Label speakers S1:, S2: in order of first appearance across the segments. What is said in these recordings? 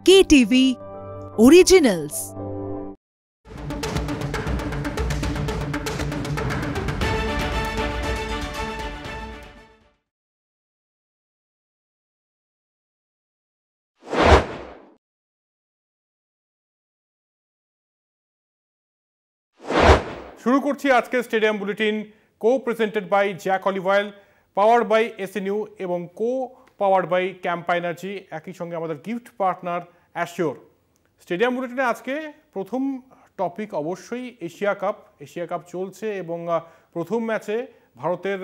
S1: KTV Originals।
S2: শুরু করছি আজকের stadium bulletin, co presented by Jack olive oil, powered by SNU এবং co powered by Campa energy, একই সঙ্গে আমাদের গিফট পার্টনার অ্যাশিওর। স্টেডিয়াম বুলেটিনে আজকে প্রথম টপিক অবশ্যই এশিয়া কাপ চলছে এবং প্রথম ম্যাচে ভারতের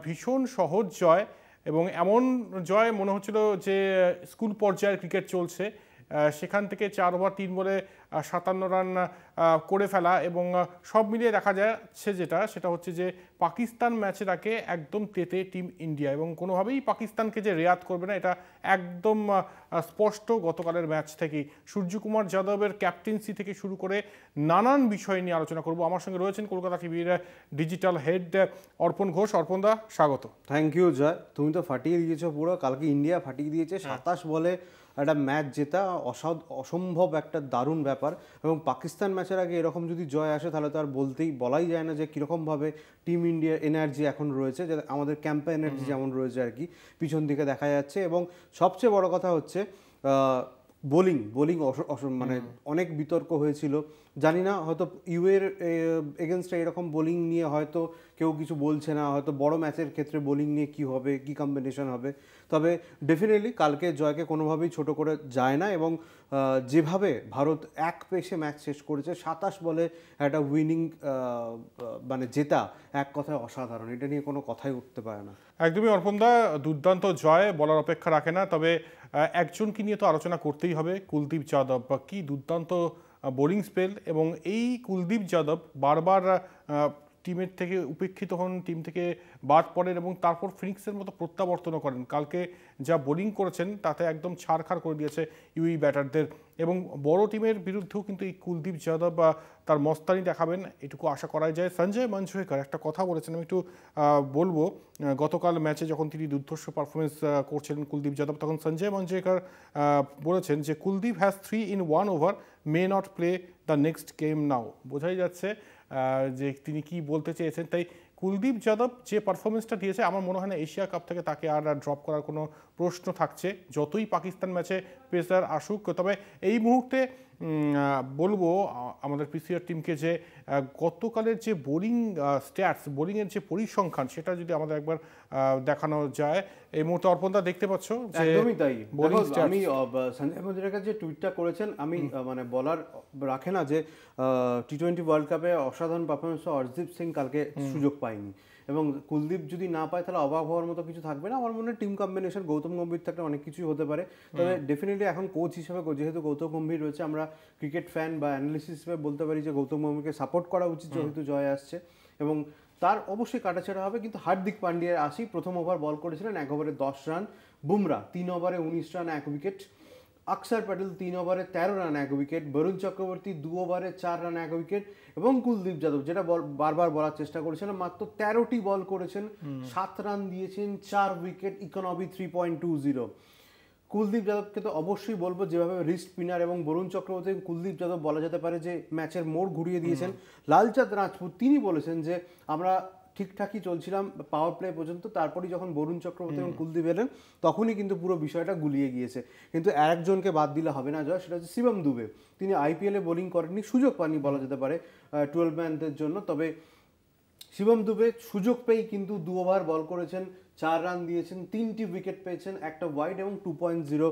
S2: ভীষণ সহজ জয়, এবং এমন জয় মনে হচ্ছিল যে স্কুল পর্যায়ের ক্রিকেট চলছে, সেখান থেকে 4 ওভার 3 বলে 57 রান করে ফেলা, এবং সব মিলিয়ে দেখা যাচ্ছে সেটা হচ্ছে যে পাকিস্তান ম্যাচের আগে একদম তেতে টিম ইন্ডিয়া, এবং কোনোভাবেই পাকিস্তানকে যে রেয়াত করবে না এটা একদম স্পষ্ট গতকালের ম্যাচ থেকেই। সূর্যকুমার যাদবের ক্যাপ্টেন্সি থেকে শুরু করে নানান বিষয় নিয়ে আলোচনা করব। আমার সঙ্গে রয়েছেন কলকাতা টিভির ডিজিটাল হেড অর্পণ ঘোষ। অর্পণদা, স্বাগত।
S3: থ্যাংক ইউ জয়, তুমি তো ফাটিয়ে দিয়েছো পুরো। কালকে ইন্ডিয়া ফাটিয়ে দিয়েছে, 27 বলে একটা ম্যাচ জেতা অসম্ভব একটা দারুণ ব্যাপার। এবং পাকিস্তান ম্যাচের আগে এরকম যদি জয় আসে তাহলে তো আর বলাই যায় না যে কীরকমভাবে টিম ইন্ডিয়ার এনার্জি এখন রয়েছে, যে আমাদের ক্যাম্পা এনার্জি যেমন রয়েছে আর কি পিছন দিকে দেখা যাচ্ছে। এবং সবচেয়ে বড় কথা হচ্ছে বোলিং মানে অনেক বিতর্ক হয়েছিল, জানি না হয়তো ইউএর এগেনস্টে এরকম বোলিং নিয়ে হয়তো কেউ কিছু বলছে না, হয়তো বড় ম্যাচের ক্ষেত্রে বোলিং নিয়ে কী হবে, কী কম্বিনেশন হবে। তবে ডেফিনেটলি কালকে জয়কে কোনোভাবেই ছোট করে যায় না, এবং যেভাবে ভারত এক পেসে ম্যাচ শেষ করেছে, 27 বলে একটা উইনিং মানে জেতা, এক কথায় অসাধারণ, এটা নিয়ে কোনো কথাই উঠতে পারে না।
S2: একদমই অর্পণদা, দুর্দান্ত জয়, বলার অপেক্ষা রাখে না। তবে একজনকে নিয়ে তো আলোচনা করতেই হবে, কুলদীপ যাদব। কি দুর্দান্ত বোলিং স্পেল, এবং এই কুলদীপ যাদব বারবার টিমের থেকে উপেক্ষিত হন, টিম থেকে বাদ পড়েন এবং তারপর ফিনিক্সের মতো প্রত্যাবর্তনও করেন। কালকে যা বোলিং করেছেন তাতে একদম ছাড়খাড় করে দিয়েছে ইউই ব্যাটারদের, এবং বড় টিমের বিরুদ্ধেও কিন্তু এই কুলদীপ যাদব তার মস্তানি দেখাবেন এটুকু আশা করা যায়। সঞ্জয় মঞ্জরেকর একটা কথা বলেছেন, আমি একটু বলবো। গতকাল ম্যাচে যখন তিনি দুর্ধর্ষ পারফরমেন্স করছিলেন কুলদীপ যাদব, তখন সঞ্জয় মঞ্জরেকর বলেছেন যে Kuldeep has 3 in 1 over, may not play the next game now. বোঝাই যাচ্ছে যে তিনি কি বলতে চেয়েছেন। তাই কুলদীপ যাদব যে পারফরমেন্সটা দিয়েছে, আমার মনে হয় না এশিয়া কাপ থেকে তাকে আর ড্রপ করার কোনো প্রশ্ন থাকছে, যতই পাকিস্তান ম্যাচে পেসার আসুক। তবে এই মুহূর্তে বলবো আমাদের পিসিআর টিমকে যে গতকালের যে বোলিং স্ট্যাটস, বোলিংয়ের যে পরিসংখ্যান, সেটা যদি আমাদের একবার দেখানো যায়। এই মুহূর্তে অর্পণদা দেখতে পাচ্ছ,
S3: একদমই তাই। আমি সঞ্জয় মঞ্জরেকর যে টুইটটা করেছেন, আমি মানে বলার রাখে না যে টি20 ওয়ার্ল্ড কাপে অসাধারণ পারফরমেন্স অর্শদীপ সিং কালকে সুযোগ পায়নি, এবং কুলদীপ যদি না পায় তাহলে অবাক হওয়ার মতো কিছু থাকবে না। আমার মনে হয় টিম কম্বিনেশন গৌতম গম্ভীর থাকলে অনেক কিছুই হতে পারে। তবে ডেফিনেটলি এখন কোচ হিসেবে যেহেতু গৌতম গম্ভীর রয়েছে, আমরা ক্রিকেট ফ্যান বা অ্যানালিসিস হিসেবে বলতে পারি যে গৌতম গম্ভীরকে সাপোর্ট করা উচিত, যেহেতু জয় আসছে, এবং তার অবশ্যই কাটাছেড়া হবে। কিন্তু হার্দিক পান্ডিয়ার আসি, প্রথম ওভার বল করেছিলেন 1 ওভারে 10 রান, বুমরা 3 ওভারে 19 রান 1 উইকেট, অক্ষর প্যাটেল 3 ওভারে 13 রান 1 উইকেট, বরুণ চক্রবর্তী 2 ওভারে 4 রান 1 উইকেট, এবং কুলদীপ যাদব যেটা বারবার বলার চেষ্টা করেছিলাম, মাত্র 13টি বল করেছেন, 7 রান দিয়েছেন, 4 উইকেট, ইকোনমি 3.20। কুলদীপ যাদবকে তো অবশ্যই বলবো, যেভাবে রিস্ট স্পিনার এবং বরুণ চক্রবর্তী, কুলদীপ যাদব বলা যেতে পারে যে ম্যাচের মোড় ঘুরিয়ে দিয়েছেন। লালচাঁদ রাজপুত তিনি বলেছেন যে আমরা ঠিকঠাকই চলছিলাম পাওয়ার প্লে পর্যন্ত, তারপরই যখন বরুণ চক্রবর্তী এবং কুলদীপ এলেন তখনই কিন্তু পুরো বিষয়টা গুলিয়ে গিয়েছে। কিন্তু একজনকে বাদ দিলে হবে না জয়, সেটা হচ্ছে শিবম দুবে। তিনি আইপিএলে বোলিং করেননি, সুযোগ পাননি বলা যেতে পারে 12 ম্যানদের জন্য। তবে শিবম দুবে সুযোগ পেয়েই কিন্তু 2 ওভার বল করেছেন, 4 রান দিয়েছেন, 3টি উইকেট পেয়েছেন, একটা ওয়াইড এবং 2.0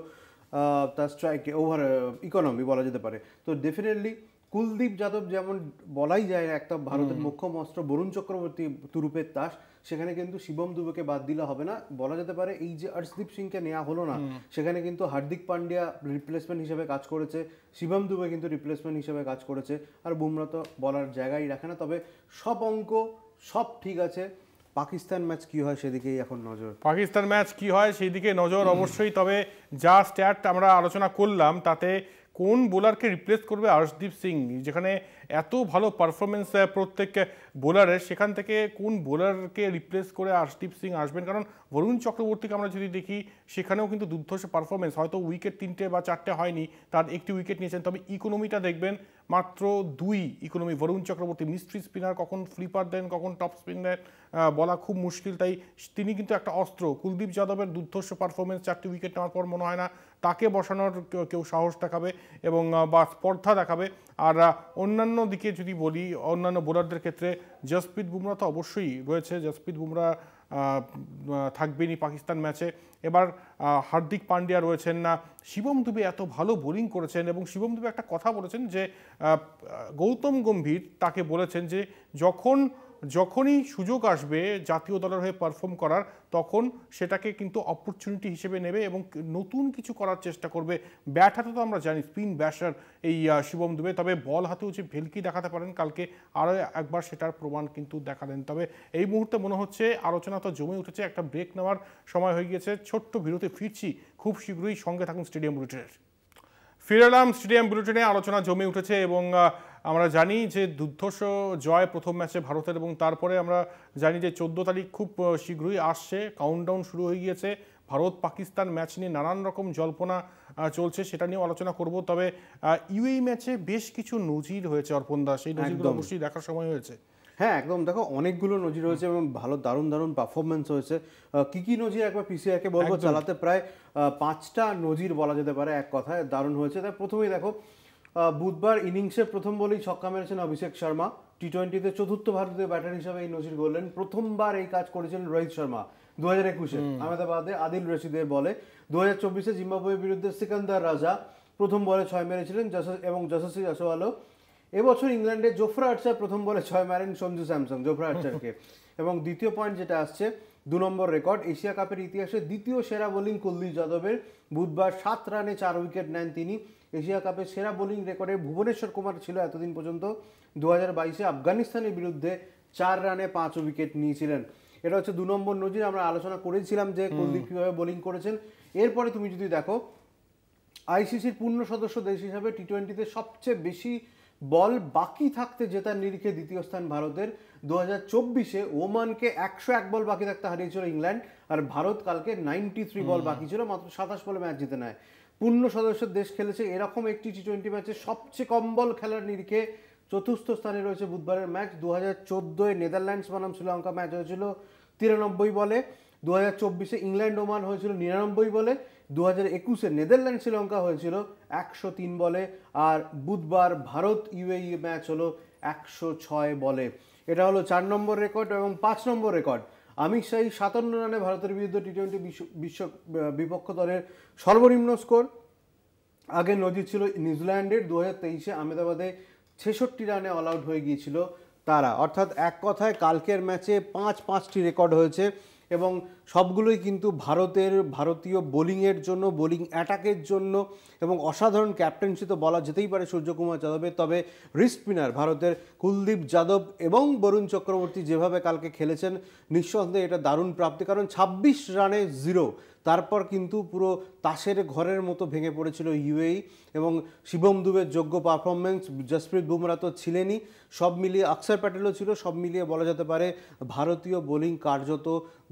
S3: তার স্ট্রাইক ওভার ইকোনমি বলা যেতে পারে। তো ডেফিনেটলি কুলদীপ যাদব যেমন বলাই যায় একটা ভারতের মোক্ষম অস্ত্র, বরুণ চক্রবর্তী তুরুপের তাস, সেখানে কিন্তু শিবম দুবেকে বাদ দিলে হবে না। বলা যেতে পারে এই যে অর্শদীপ সিংকে নেওয়া হলো না, সেখানে কিন্তু হার্দিক পান্ডিয়া রিপ্লেসমেন্ট হিসেবে কাজ করেছে, শিবম দুবে কিন্তু রিপ্লেসমেন্ট হিসেবে কাজ করেছে, আর বুমরা তো বলার জায়গায় রাখে না। তবে সব অঙ্ক সব ঠিক আছে, পাকিস্তান ম্যাচ কি হয় সেদিকেই এখন নজর।
S2: পাকিস্তান ম্যাচ কি হয় সেই দিকে নজর অবশ্যই। তবে যা স্ট্যাট আমরা আলোচনা করলাম তাতে কোন বোলারকে রিপ্লেস করবে অর্শদীপ সিং, যেখানে এত ভালো পারফরমেন্স প্রত্যেক বোলারের, সেখান থেকে কোন বোলারকে রিপ্লেস করে আর্শদীপ সিং আসবেন? কারণ বরুণ চক্রবর্তীকে আমরা যদি দেখি সেখানেও কিন্তু দুর্ধর্ষ পারফরমেন্স, হয়তো উইকেট 3টে বা 4টে হয়নি, তার একটি উইকেট নিয়েছেন, তবে ইকোনমিটা দেখবেন মাত্র 2 economy. Varun Chakravarthy mystery spinner, কখন ফ্লিপার দেন কখন টপ স্পিন দেন বলা খুব মুশকিল, তাই তিনি কিন্তু একটা অস্ত্র। কুলদীপ যাদবের দুর্ধর্ষ পারফরমেন্স, 4টি উইকেট নেওয়ার পর মনে হয় না তাকে বসানোর কেউ সাহস দেখাবে এবং বা স্পর্ধা দেখাবে। আর অন্যান্য দিকে যদি বলি, অন্যান্য বোলারদের ক্ষেত্রে জসপ্রীত বুমরা তো অবশ্যই রয়েছে, জসপ্রীত বুমরা থাকবেনই পাকিস্তান ম্যাচে। এবার হার্দিক পান্ডিয়া রয়েছেন না, শিবম দুবে এত ভালো বোলিং করেছেন এবং শিবম দুবে একটা কথা বলেছেন যে গৌতম গম্ভীর তাকে বলেছেন যে যখনই সুযোগ আসবে জাতীয় দলের হয়ে পারফর্ম করার, তখন সেটাকে কিন্তু অপরচুনিটি হিসেবে নেবে এবং নতুন কিছু করার চেষ্টা করবে। ব্যাট হাতে তো আমরা জানি স্পিন ব্যাশার এই শিবম দুবে, তবে বল হাতেও যে ভেলকি দেখাতে পারেন কালকে আরও একবার সেটার প্রমাণ কিন্তু দেখালেন। তবে এই মুহূর্তে মনে হচ্ছে আলোচনা তো জমে উঠেছে, একটা ব্রেক নেওয়ার সময় হয়ে গিয়েছে, ছোট্ট বিরতি, ফিরছি খুব শীঘ্রই, সঙ্গে থাকুন স্টেডিয়াম বুলেটিনের। ফিরে এলাম স্টেডিয়াম বুলেটিনে, আলোচনা জমে উঠেছে এবং আমরা জানি যে দুর্ধর্ষ জয় প্রথম ম্যাচে ভারতের, এবং তারপরে আমরা জানি যে 14 তারিখ খুব শীঘ্রই আসছে, কাউন্টডাউন শুরু হয়ে গিয়েছে, ভারত পাকিস্তান ম্যাচ নিয়ে নানান রকম জল্পনা চলছে, সেটা নিয়েও আলোচনা করব। তবে ইউএই ম্যাচে বেশ কিছু নজির হয়েছে অর্পণ দাস, সেই নজিরগুলো অবশ্যই দেখার সময় হয়েছে।
S3: হ্যাঁ একদম, দেখো অনেকগুলো নজির হয়েছে এবং ভালো দারুণ পারফরমেন্স হয়েছে। কি নজির একবার পিসিআরকে বলবো, চালাতে প্রায় 5টা নজির বলা যেতে পারে এক কথায়, দারুণ হয়েছে। তাই প্রথমেই দেখো বুধবার ইনিংসে প্রথম বলেই ছক্কা মেরেছেন অভিষেক শর্মা, টি20তে চতুর্থ ভারতীয় ব্যাটার হিসেবে এই নজির গড়লেন। প্রথমবার এই কাজ করেছিলেন রোহিত শর্মা 2021-এ আহমেদাবাদে আদিল রশিদের বলে। 2024-এ জিম্বাবুয়ের বিরুদ্ধে সিকান্দার রাজা প্রথম বলে 6 মেরেছিলেন এবং যশস্বী জয়সওয়ালও। এবছর ইংল্যান্ডে জোফরা আর্চার প্রথম বলে 6 মারেন সঞ্জু স্যামসন জোফরা আর্চারকে। এবং দ্বিতীয় পয়েন্ট যেটা আসছে, 2 নম্বর রেকর্ড, এশিয়া কাপের ইতিহাসে দ্বিতীয় সেরা বোলিং কুলদীপ যাদবের। বুধবার 7 রানে 4 উইকেট নেন তিনি। এশিয়া কাপের সেরা বোলিং রেকর্ডে ভুবনেশ্বর কুমার ছিল এতদিন পর্যন্ত। 2022-এ আফগানিস্তানের বিরুদ্ধে 4 রানে 5 উইকেট নিয়েছিলেন। এটা হচ্ছে 2 নম্বর নজির। আমরা আলোচনা করেছিলাম যে কুলদীপ কীভাবে বোলিং করেছেন। এরপরে তুমি যদি দেখো, আইসিসির পূর্ণ সদস্য দেশ হিসাবে টি20তে সবচেয়ে বেশি বল বাকি থাকতে জেতার নিরিখে দ্বিতীয় স্থান ভারতের। 2024-এ ওমানকে 101 বল বাকি থাকতে হারিয়েছিল ইংল্যান্ড, আর ভারত কালকে 93 বল বাকি ছিল, মাত্র 27 বলে ম্যাচ জিতে নেয়। পূর্ণ সদস্য দেশ খেলেছে এরকম একটি টি20 ম্যাচে সবচেয়ে কম বল খেলার নিরিখে চতুর্থ স্থানে রয়েছে বুধবারের ম্যাচ। 2014-এ নেদারল্যান্ডস বনাম শ্রীলঙ্কা ম্যাচ হয়েছিল 93 বলে। 2024-এ ইংল্যান্ড ওমান হয়েছিল 99 বলে। 2021-এ নেদারল্যান্ড শ্রীলঙ্কা হয়েছিল 103 বলে। আর বুধবার ভারত ইউএই ম্যাচ হলো 106 বলে। এটা হলো 4 নম্বর রেকর্ড। এবং 5 নম্বর রেকর্ড, আমির শাহী 57 রানে ভারতের বিরুদ্ধে টি20 বিশ্ব বিপক্ষ দলের সর্বনিম্ন স্কোর। আগে নজির ছিল নিউজিল্যান্ডের, 2023-এ আহমেদাবাদে 66 রানে অল আউট হয়ে গিয়েছিল তারা। অর্থাৎ এক কথায় কালকের ম্যাচে 5টি রেকর্ড হয়েছে এবং সবগুলোই কিন্তু ভারতীয় বোলিংয়ের জন্য, বোলিং অ্যাটাকের জন্য, এবং অসাধারণ ক্যাপ্টেন্সি তো বলা যেতেই পারে সূর্যকুমার যাদবের। তবে রিস্ট স্পিনার ভারতের কুলদীপ যাদব এবং বরুণ চক্রবর্তী যেভাবে কালকে খেলেছেন, নিঃসন্দেহে এটা দারুণ প্রাপ্তি। কারণ 26 রানে 0, তারপর কিন্তু পুরো তাসের ঘরের মতো ভেঙে পড়েছিল ইউএই। এবং শিবম দুবের যোগ্য পারফরমেন্স, জসপ্রীত বুমরা তো ছিলেনই, সব মিলিয়ে অক্ষর প্যাটেলও ছিল, সব মিলিয়ে বলা যেতে পারে ভারতীয় বোলিং কার্যত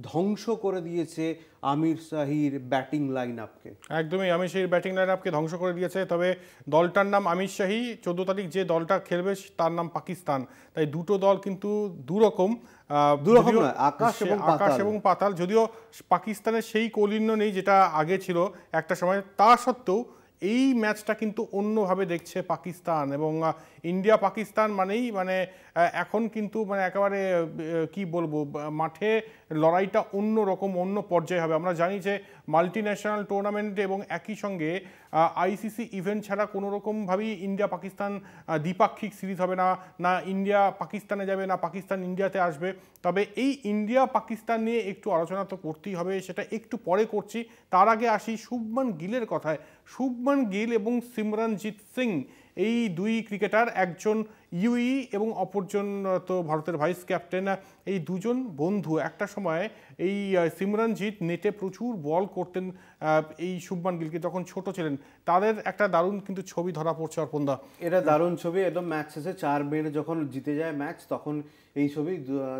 S3: ধ্বংস করে দিয়েছে আমির শাহীর ব্যাটিং লাইন আপকে।
S2: একদমই, আমির শাহীর ব্যাটিং লাইন আপকে ধ্বংস করে দিয়েছে। তবে দলটার নাম আমির শাহী, 14 তারিখ যে দলটা খেলবে তার নাম পাকিস্তান, তাই দুটো দল কিন্তু দুরকম
S3: আকাশ এবং
S2: পাতাল। যদিও পাকিস্তানের সেই কৌলিন্য নেই যেটা আগে ছিল একটা সময়, তা সত্ত্বেও এই ম্যাচটা কিন্তু অন্যভাবে দেখছে পাকিস্তান। এবং ইন্ডিয়া পাকিস্তান মানেই এখন কিন্তু একেবারে কি বলবো, মাঠে লড়াইটা অন্য রকম, অন্য পর্যায়ে হবে। আমরা জানি যে মাল্টি ন্যাশনাল টুর্নামেন্ট এবং একই সঙ্গে আইসিসি ইভেন্ট ছাড়া কোনো রকমভাবেই ইন্ডিয়া পাকিস্তান দ্বিপাক্ষিক সিরিজ হবে না, না ইন্ডিয়া পাকিস্তানে যাবে, না পাকিস্তান ইন্ডিয়াতে আসবে। তবে এই ইন্ডিয়া পাকিস্তান নিয়ে একটু আলোচনা তো করতেই হবে, সেটা একটু পরে করছি। তার আগে আসি শুভমান গিলের কথায়। শুভমান গিল এবং সিমরনজিৎ সিং, এই দুই ক্রিকেটার, একজন ইউই এবং অপরজন তো ভারতের ভাইস ক্যাপ্টেন এই দুজন বন্ধু একটা সময় এই সিমরনজিৎ নেটে প্রচুর বল করতেন এই শুভমান গিলকে যখন ছোট ছিলেন, তাদের একটা দারুণ কিন্তু ছবি ধরা পড়ছে অর্পণদা।
S3: এটা দারুণ ছবি, একদম ম্যাচ শেষে 4 মেরে যখন জিতে যায় ম্যাচ, তখন এই ছবি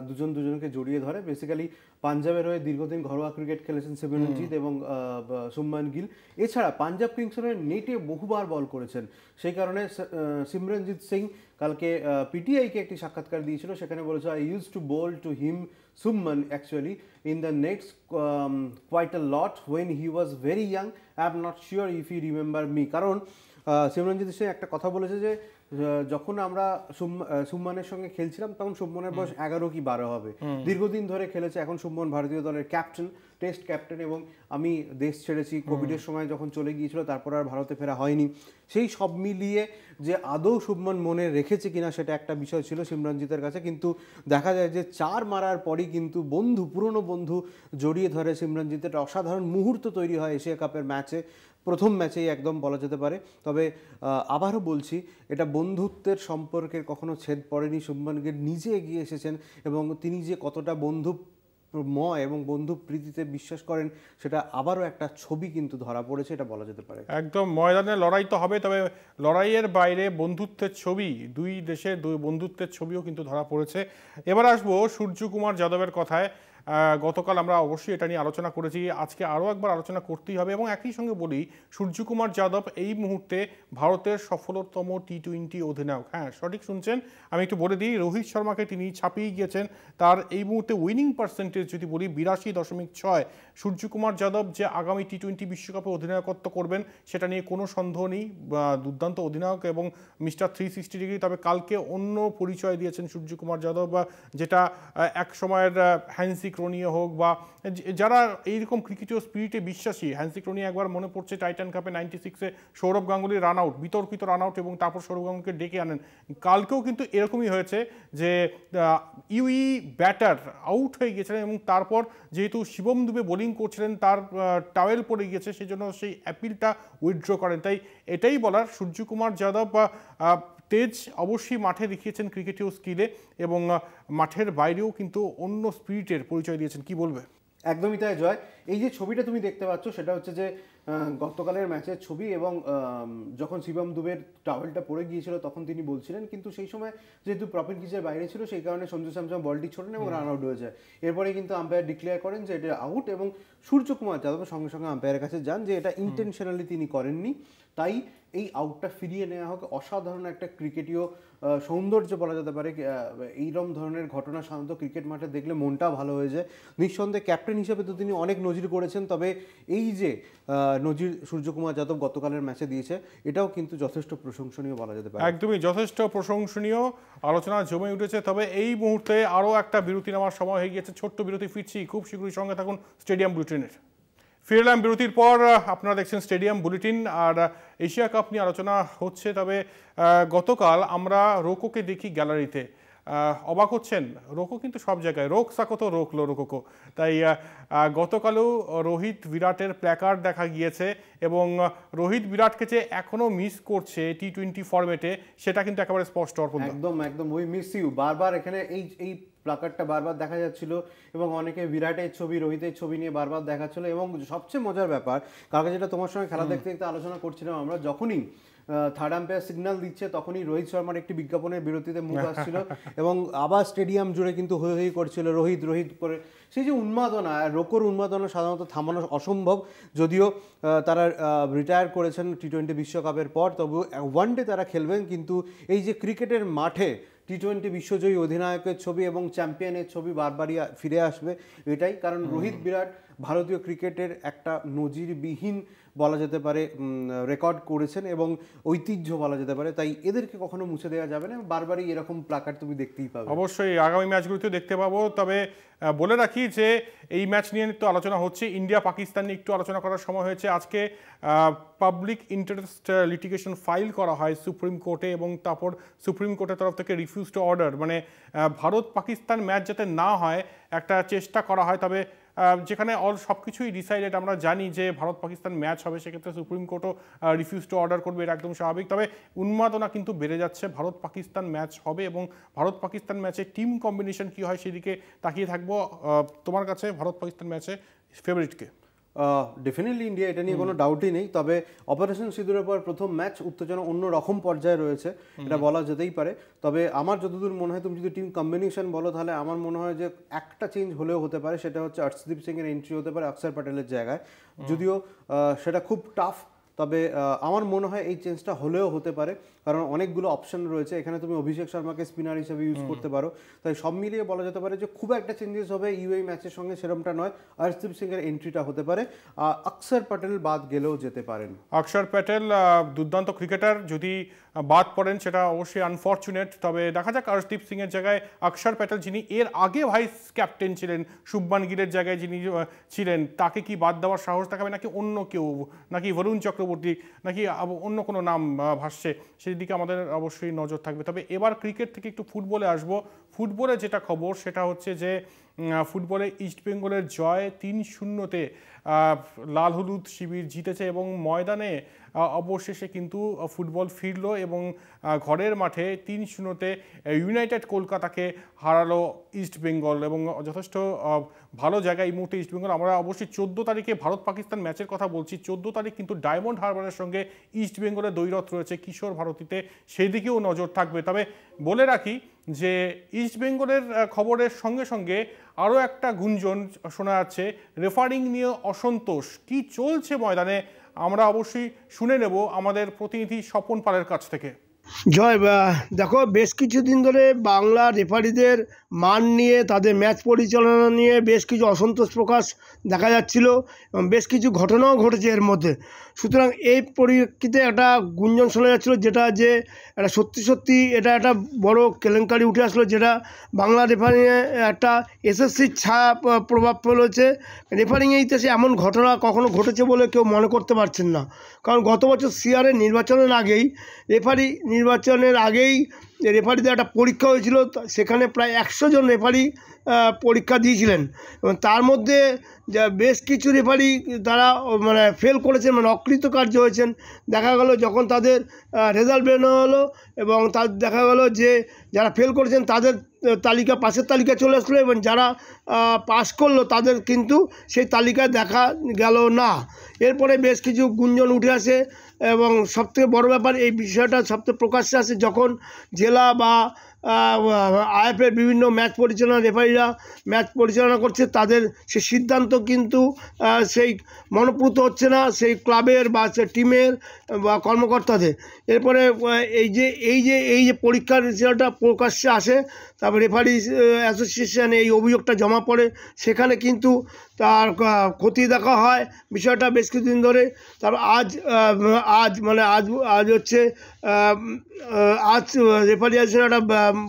S3: দুজন দুজনকে জড়িয়ে ধরে। বেসিক্যালি পাঞ্জাবের হয়ে দীর্ঘদিন ঘরোয়া ক্রিকেট খেলেছেন সিমরনজিৎ এবং শুভমান গিল। এছাড়া পাঞ্জাব কিংসের নেটে বহুবার বল করেছেন, সেই কারণে সিমরনজিৎ সিং কালকে পিটিআইকে একটি সাক্ষাৎকার দিয়েছিল, সেখানে বলেছে I use to bowl to him Subman actually in the nets quite a lot when he was very young. I am not sure if you remember me. কারণ সিমরনজিৎ সিং একটা কথা বলেছে যে যখন আমরা শুভমানের সঙ্গে খেলছিলাম তখন শুভমানের বয়স 11 কি 12 হবে। দীর্ঘদিন ধরে খেলেছে, এখন শুভমান ভারতীয় দলের ক্যাপ্টেন, টেস্ট ক্যাপ্টেন, এবং আমি দেশ ছেড়েছি কোভিডের সময় যখন চলে গিয়েছিল, তারপর আর ভারতে ফেরা হয়নি। সেই সব মিলিয়ে যে আদৌ শুভমান মনে রেখেছে কিনা সেটা একটা বিষয় ছিল সিমরনজিতের কাছে, কিন্তু দেখা যায় যে 4 মারার পরই কিন্তু বন্ধু, পুরনো বন্ধু জড়িয়ে ধরে সিমরনজিতের অসাধারণ মুহূর্ত তৈরি হয় এশিয়া কাপের ম্যাচে, প্রথম ম্যাচেই একদম বলা যেতে পারে। তবে আবারও বলছি, এটা বন্ধুত্বের সম্পর্কের কখনো ছেদ পড়েনি। শুভমান গিল নিজে এগিয়ে এসেছেন এবং তিনি যে কতটা বন্ধুময় এবং বন্ধু প্রীতিতে বিশ্বাস করেন সেটা আবারও একটা ছবি কিন্তু ধরা পড়েছে, এটা বলা যেতে পারে।
S2: একদম ময়দানে লড়াই তো হবে, তবে লড়াইয়ের বাইরে বন্ধুত্বের ছবি, দুই দেশের দুই বন্ধুত্বের ছবিও কিন্তু ধরা পড়েছে। এবার আসবো সূর্যকুমার যাদবের কথায়। গতকাল আমরা অবশ্যই এটা নিয়ে আলোচনা করেছি, আজকে আরও একবার আলোচনা করতেই হবে। এবং একই সঙ্গে বলি, সূর্যকুমার যাদব এই মুহূর্তে ভারতের সফলতম টি-20 অধিনায়ক। হ্যাঁ, সঠিক শুনছেন, আমি একটু বলে দিই, রোহিত শর্মাকে তিনি ছাপিয়ে গিয়েছেন। তার এই মুহূর্তে উইনিং পার্সেন্টেজ যদি বলি 82.6। সূর্যকুমার যাদব যে আগামী টি-20 বিশ্বকাপে অধিনায়কত্ব করবেন সেটা নিয়ে কোনো সন্দেহ নেই, দুর্দান্ত অধিনায়ক এবং মিস্টার 360 ডিগ্রি। তবে কালকে অন্য পরিচয় দিয়েছেন সূর্যকুমার যাদব, যেটা এক সময়ের হ্যান্সি ক্রোনিয়া হোক বা যারা এইরকম ক্রিকেটীয় স্পিরিটে বিশ্বাসী, হ্যান্সি ক্রোনিয়া একবার মনে পড়ছে টাইটান কাপে 96-এ সৌরভ গাঙ্গুলির রান আউট, বিতর্কিত রান আউট, এবং তারপর সৌরভ গাঙ্গুলিকে ডেকে আনেন। কালকেও কিন্তু এরকমই হয়েছে যে ইউই ব্যাটার আউট হয়ে গিয়েছিলেন এবং তারপর যেহেতু শিবম দুবে বোলিং করছিলেন, তার টাওয়েল পড়ে গিয়েছে, সেই জন্য সেই অ্যাপিলটা উইথড্র করেন। তাই এটাই বলার, সূর্যকুমার যাদব তেজ অবশ্যই মাঠে দেখিয়েছেন ক্রিকেটীয় স্কিলে, এবং মাঠের বাইরেও কিন্তু অন্য স্পিরিটের পরিচয় দিয়েছেন। কি বলবে?
S3: একদমই তাই জয়। এই যে ছবিটা তুমি দেখতে পাচ্ছ সেটা হচ্ছে যে গতকালের ম্যাচের ছবি, এবং যখন শিবম দুবের টাওয়েলটা পড়ে গিয়েছিল তখন তিনি বলছিলেন, কিন্তু সেই সময় যেহেতু প্রফিট গিজের বাইরে ছিল সেই কারণে সঞ্জু স্যামসন বলটি ছোড়েন এবং রান আউট হয়ে যায়। এরপরে কিন্তু আম্পায়ার ডিক্লেয়ার করেন যে এটা আউট, এবং সূর্যকুমার যাদব সঙ্গে সঙ্গে আম্পায়ারের কাছে যান যে এটা ইন্টেনশনালি তিনি করেননি, তাই এই আউটটা ফিরিয়ে নেওয়া হোক। অসাধারণ একটা ক্রিকেটীয় সৌন্দর্য বলা যেতে পারে। এইরকম ধরনের ঘটনা সাধারণত ক্রিকেট মাঠে দেখলে মনটা ভালো হয়ে যায়। নিঃসন্দেহে ক্যাপ্টেন হিসেবে তো তিনি অনেক নজির করেছেন, তবে এই যে নজির সূর্যকুমার যাদব গতকালের ম্যাচে দিয়েছে এটাও কিন্তু যথেষ্ট প্রশংসনীয় বলা যেতে পারে।
S2: একদমই যথেষ্ট প্রশংসনীয়, আলোচনা জমে উঠেছে। তবে এই মুহূর্তে আরও একটা বিরতি নেওয়ার সময় হয়ে গিয়েছে, ছোট্ট বিরতি, ফিরছি খুব শীঘ্রই, সঙ্গে থাকুন স্টেডিয়াম বুলেটিনের। ফিরলাম বিরতির পর, আপনারা দেখছেন স্টেডিয়াম বুলেটিন, আর এশিয়া কাপ নিয়ে আলোচনা হচ্ছে। তবে গতকাল আমরা রোকোকে দেখি গ্যালারিতে, অবাক হচ্ছেন, রোকো কিন্তু সব জায়গায়, রোক সাকো রোকলো রোকোকো। তাই গতকালও রোহিত বিরাটের প্ল্যাকার্ড দেখা গিয়েছে, এবং রোহিত বিরাটকে যে এখনও মিস করছে টি-20 ফরম্যাটে সেটা কিন্তু একেবারে স্পষ্ট।
S3: একদম একদম, ওই মিস ইউ বারবার এখানে এই প্ল্যাকার্ডটা বারবার দেখা যাচ্ছিল, এবং অনেকে বিরাটের ছবি, রোহিতের ছবি নিয়ে বারবার দেখাচ্ছিল। এবং সবচেয়ে মজার ব্যাপার, কালকে যেটা তোমার সঙ্গে খেলা দেখতে দেখতে আলোচনা করছিলাম আমরা, যখনই থার্ড আম্পায়ার সিগন্যাল দিচ্ছে তখনই রোহিত শর্মার একটি বিজ্ঞাপনের বিরতিতে মুখ আসছিল, এবং আবার স্টেডিয়াম জুড়ে কিন্তু হই হই করছিল রোহিত রোহিত করে। সেই যে উন্মাদনা, রোকোর উন্মাদনা সাধারণত থামানো অসম্ভব, যদিও তারা রিটায়ার করেছেন টি-20 বিশ্বকাপের পর, তবু ওয়ানডে তারা খেলবেন। কিন্তু এই যে ক্রিকেটের মাঠে টি-20 বিশ্বজয়ী অধিনায়কের ছবি এবং চ্যাম্পিয়নের ছবি বারবারই ফিরে আসবে, এটাই কারণ রোহিত বিরাট ভারতীয় ক্রিকেটের একটা নজিরবিহীন বলা যেতে পারে রেকর্ড করেছেন এবং ঐতিহ্য বলা যেতে পারে, তাই এদেরকে কখনো মুছে দেওয়া যাবে না। বারবারই এরকম প্ল্যাকার্ড তুমি দেখতেই পাবে।
S2: অবশ্যই আগামী ম্যাচগুলোতেও দেখতে পাবো। তবে বলে রাখি যে এই ম্যাচ নিয়ে তো আলোচনা হচ্ছে, ইন্ডিয়া পাকিস্তান নিয়ে একটু আলোচনা করার সময় হয়েছে। আজকে পাবলিক ইন্টারেস্ট লিটিগেশন ফাইল করা হয় সুপ্রিম কোর্টে, এবং তারপর সুপ্রিম কোর্টের তরফ থেকে রিফিউজড অর্ডার, মানে ভারত পাকিস্তান ম্যাচ যাতে না হয় একটা চেষ্টা করা হয়। তবে যেখানে সব কিছুই ডিসাইডেড। আমরা জানি যে ভারত পাকিস্তান ম্যাচ হবে, সেক্ষেত্রে সুপ্রিম কোর্টও রিফিউজ টু অর্ডার করবে, এটা একদম স্বাভাবিক। তবে উন্মাদনা কিন্তু বেড়ে যাচ্ছে, ভারত পাকিস্তান ম্যাচ হবে এবং ভারত পাকিস্তান ম্যাচে টিম কম্বিনেশন কী হয় সেদিকে তাকিয়ে থাকবো। তোমার কাছে ভারত পাকিস্তান ম্যাচে ফেভারিটকে?
S3: ডেফিনেটলি ইন্ডিয়া, এটা নিয়ে কোনো ডাউটই নেই। তবে অপারেশন সিঁদুরের পর প্রথম ম্যাচ উত্তেজনা অন্য রকম পর্যায়ে রয়েছে, এটা বলা যেতেই পারে। তবে আমার যতদূর মনে হয়, তুমি যদি টিম কম্বিনেশন বলো তাহলে আমার মনে হয় যে একটা চেঞ্জ হলেও হতে পারে, সেটা হচ্ছে অর্শদীপ সিংয়ের এন্ট্রি হতে পারে অক্ষর প্যাটেলের জায়গায়। যদিও সেটা খুব টাফ, তবে আমার মনে হয় এই চেঞ্জটা হলেও হতে পারে, কারণ অনেকগুলো অপশন রয়েছে এখানে। তুমি অভিষেক শর্মাকে স্পিনার হিসেবে ইউজ করতে পারো, তাই সব মিলিয়ে বলা যেতে পারে যে খুব একটা চেঞ্জেস হবে ইউএই ম্যাচের সঙ্গে সেরকমটা নয়। অর্শদীপ সিংয়ের এন্ট্রিটা হতে পারে, অক্ষর প্যাটেল বাদ গেলেও যেতে পারেন।
S2: অক্ষর প্যাটেল দুর্দান্ত ক্রিকেটার, যদি বাদ পড়েন সেটা অবশ্যই আনফর্চুনেট। তবে দেখা যাক অর্শদীপ সিংয়ের জায়গায় অক্ষর প্যাটেল, যিনি এর আগে ভাইস ক্যাপ্টেন ছিলেন, শুভমান গিলের জায়গায় যিনি ছিলেন, তাকে কি বাদ দেওয়ার সাহস দেখাবে নাকি অন্য কেউ, নাকি বরুণ চক্রবর্তী, নাকি অন্য কোনো নাম ভাসছে, সেই দিকে আমাদের অবশ্যই নজর থাকবে। তবে এবার ক্রিকেট থেকে একটু ফুটবলে আসবো। ফুটবলে যেটা খবর সেটা হচ্ছে যে ফুটবলে ইস্টবেঙ্গলের জয় 3-0-তে লাল হলুদ শিবির জিতেছে এবং ময়দানে অবশেষে কিন্তু ফুটবল ফিরল এবং ঘরের মাঠে 3-0-তে ইউনাইটেড কলকাতাকে হারালো ইস্টবেঙ্গল এবং যথেষ্ট ভালো জায়গায় এই মুহূর্তে ইস্টবেঙ্গল। আমরা অবশ্যই 14 তারিখে ভারত পাকিস্তান ম্যাচের কথা বলছি, 14 তারিখ কিন্তু ডায়মন্ড হারবারের সঙ্গে ইস্টবেঙ্গলের দ্বৈরথ রয়েছে কিশোর ভারতীতে, সেই দিকেও নজর থাকবে। তবে বলে রাখি যে ইস্টবেঙ্গলের খবরের সঙ্গে সঙ্গে আরও একটা গুঞ্জন শোনা যাচ্ছে, রেফারিং নিয়ে অসন্তোষ। কি চলছে ময়দানে আমরা অবশ্যই শুনে নেব আমাদের প্রতিনিধি স্বপন পালের কাছ থেকে।
S4: জয়, দেখো বেশ কিছুদিন ধরে বাংলা রেফারিদের মান নিয়ে, তাদের ম্যাচ পরিচালনা নিয়ে বেশ কিছু অসন্তোষ প্রকাশ দেখা যাচ্ছিল এবং বেশ কিছু ঘটনাও ঘটেছে এর মধ্যে। সুতরাং এই পরিপ্রেক্ষিতে একটা গুঞ্জন শোনা যাচ্ছিল, যেটা যে এটা সত্যি এটা একটা বড় কেলেঙ্কারি উঠে আসলো, যেটা বাংলা রেফারিংয়ে একটা এসএসসির ছায়া প্রভাব ফেলেছে। রেফারিংয়ের ইতিহাসে এমন ঘটনা কখনো ঘটেছে বলে কেউ মনে করতে পারছেন না, কারণ গত বছর সিআরের নির্বাচনের আগেই রেফারিদের একটা পরীক্ষা হয়েছিল, সেখানে প্রায় 100 জন রেফারি পরীক্ষা দিয়েছিলেন এবং তার মধ্যে যা বেশ কিছু রেফারি তারা মানে ফেল করেছেন, মানে অকৃতকার্য হয়েছেন। দেখা গেল যখন তাদের রেজাল্ট বেরোনো হলো এবং দেখা গেল যে যারা ফেল করেছেন তাদের তালিকা পাশের তালিকা চলে আসলো এবং যারা পাস করলো তাদের কিন্তু সেই তালিকায় দেখা গেল না। এরপরে বেশ কিছু গুঞ্জন উঠে আসে এবং সবথেকে বড় ব্যাপার এই বিষয়টা সবথেকে প্রকাশ্যে আসে যখন জেলা বা আইএফের বিভিন্ন ম্যাচ পরিচালনা রেফারিরা ম্যাচ পরিচালনা করছে, তাদের সেই সিদ্ধান্ত কিন্তু সেই মনোপুত হচ্ছে না সেই ক্লাবের বা টিমের বা কর্মকর্তাদের। এরপরে এই যে পরীক্ষার রেজাল্টটা প্রকাশ্যে আসে, তারপর রেফারি অ্যাসোসিয়েশনে এই অভিযোগটা জমা পড়ে, সেখানে কিন্তু তার খতিয়ে দেখা হয় বিষয়টা বেশ কিছুদিন ধরে। তারপর আজ রেফারি অ্যাসোসিয়েশনের একটা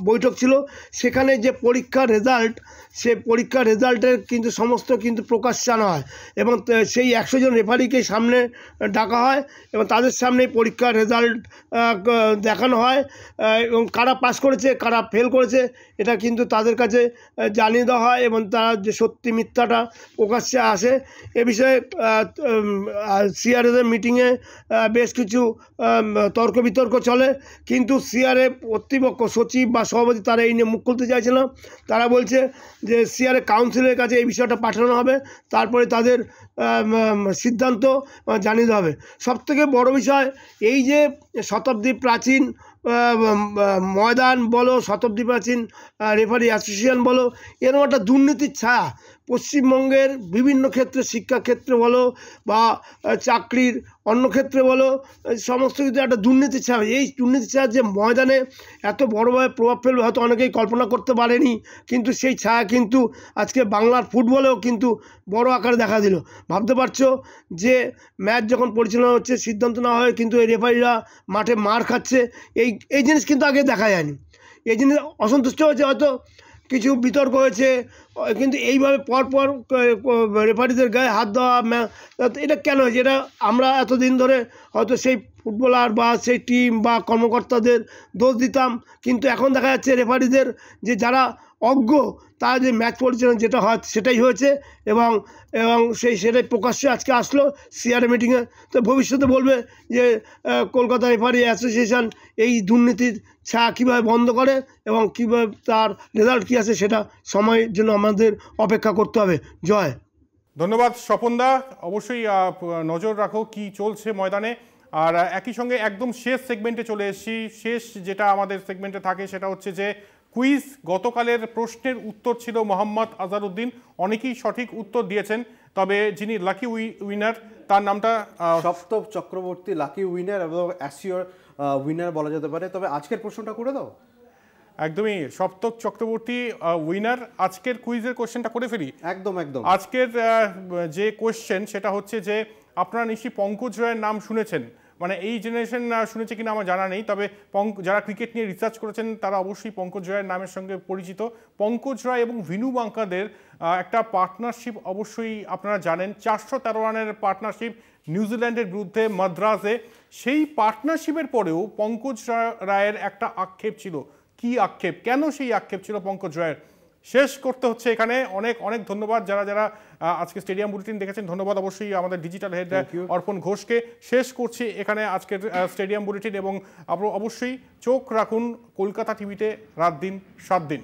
S4: বৈঠক ছিল, সেখানে যে পরীক্ষার রেজাল্ট, সে পরীক্ষার রেজাল্টের কিন্তু সমস্ত কিন্তু প্রকাশ্যে আনা হয় এবং সেই 100 জন রেফারিকে সামনে ডাকা হয় এবং তাদের সামনে পরীক্ষার রেজাল্ট দেখানো হয় এবং কারা পাস করেছে কারা ফেল করেছে এটা কিন্তু তাদের কাছে জানিয়ে দেওয়া হয় এবং তারা যে সত্যি মিথ্যাটা প্রকাশ্যে আসে। এ বিষয়ে সিআরএদের মিটিংয়ে বেশ কিছু তর্ক বিতর্ক চলে, কিন্তু সিআরএ কর্তৃপক্ষ সচিব বা সভাপতি তারা এই নিয়ে মুখ খুলতে চাইছে না। তারা বলছে যে সিআরএ কাউন্সিলের কাছে এই বিষয়টা পাঠানো হবে, তারপরে তাদের সিদ্ধান্ত জানিয়ে দেওয়া হবে। সবথেকে বড় বিষয় এই যে শতাব্দী প্রাচীন ময়দান বলো, শতাব্দী প্রাচীন রেফারি অ্যাসোসিয়েশন বলো, এরকম একটা দুর্নীতির ছায়া পশ্চিমবঙ্গের বিভিন্ন ক্ষেত্রে, শিক্ষাক্ষেত্রে বলো বা চাকরির অন্য ক্ষেত্রে বলো, সমস্ত কিছু একটা দুর্নীতির ছায়া। এই দুর্নীতির ছায়া যে ময়দানে এত বড়োভাবে প্রভাব ফেলবে হয়তো অনেকেই কল্পনা করতে পারেনি, কিন্তু সেই ছায়া কিন্তু আজকে বাংলার ফুটবলেও কিন্তু বড় আকারে দেখা দিল। ভাবতে পারছো যে ম্যাচ যখন পরিচালনা হচ্ছে, সিদ্ধান্ত না হয় কিন্তু এই রেফারিরা মাঠে মার খাচ্ছে, এই জিনিস কিন্তু আগে দেখা যায়নি। এই জিনিস অসন্তুষ্ট হয়েছে, হয়তো কিছু বিতর্ক হয়েছে, কিন্তু এইভাবে পরপর রেফারিদের গায়ে হাত দেওয়া এটা কেন হয়েছে, এটা আমরা এতদিন ধরে হয়তো সেই ফুটবলার বা সেই টিম বা কর্মকর্তাদের দোষ দিতাম, কিন্তু এখন দেখা যাচ্ছে রেফারিদের যে যারা অজ্ঞ তারা যে ম্যাচ পরিচালনা যেটা হয় সেটাই হয়েছে এবং এবং সেটাই প্রকাশ্যে আজকে আসলো সিআরএ মিটিংয়ে। তো ভবিষ্যতে বলবে যে কলকাতা রেফারি অ্যাসোসিয়েশন এই দুর্নীতির ছায়া কীভাবে বন্ধ করে এবং কীভাবে তার রেজাল্ট কী আছে সেটা সময়ের জন্য আমাদের অপেক্ষা করতে হবে। জয়।
S2: ধন্যবাদ স্বপনদা, অবশ্যই নজর রাখো কি চলছে ময়দানে। আর একই সঙ্গে একদম শেষ সেগমেন্টে চলে এসেছি। শেষ যেটা আমাদের সেগমেন্টে থাকে সেটা হচ্ছে যে কুইজ। গতকালের প্রশ্নের উত্তর ছিল মোহাম্মদ আজহারউদ্দিন, অনেকেই সঠিক উত্তর দিয়েছেন, তবে যিনি লাকি উইনার তার নামটা
S3: সপ্তক চক্রবর্তী লাকি উইনার এবং অ্যাসিওর উইনার বলা যেতে পারে। তবে আজকের প্রশ্নটা করে দাও।
S2: একদমই সপ্তক চক্রবর্তী উইনার। আজকের কুইজের কোশ্চেনটা করে ফেলি।
S3: একদম একদম।
S2: আজকের যে কোশ্চেন সেটা হচ্ছে যে আপনারা নিশ্চয়ই পঙ্কজ রায়ের নাম শুনেছেন, মানে এই জেনারেশন শুনেছে কিনা আমার জানা নেই, তবে যারা ক্রিকেট নিয়ে রিসার্চ করেছেন তারা অবশ্যই পঙ্কজ রায়ের নামের সঙ্গে পরিচিত। পঙ্কজ রায় এবং ভিনু বাঙ্কাদের একটা পার্টনারশিপ অবশ্যই আপনারা জানেন, 413 রানের পার্টনারশিপ নিউজিল্যান্ডের বিরুদ্ধে মাদ্রাজে। সেই পার্টনারশিপের পরেও পঙ্কজ রায়ের একটা আক্ষেপ ছিল। কি আক্ষেপ, কেন সেই আক্ষেপ ছিল পঙ্কজ রায়ের, শেষ করতে হচ্ছে এখানে। অনেক অনেক ধন্যবাদ যারা যারা আজকে স্টেডিয়াম বুলেটিন দেখেছেন। ধন্যবাদ অবশ্যই আমাদের ডিজিটাল হেড অর্পণ ঘোষকে। শেষ করছি এখানে আজকের স্টেডিয়াম বুলেটিন এবং অবশ্যই চোখ রাখুন কলকাতা টিভিতে রাত দিন 7 দিন।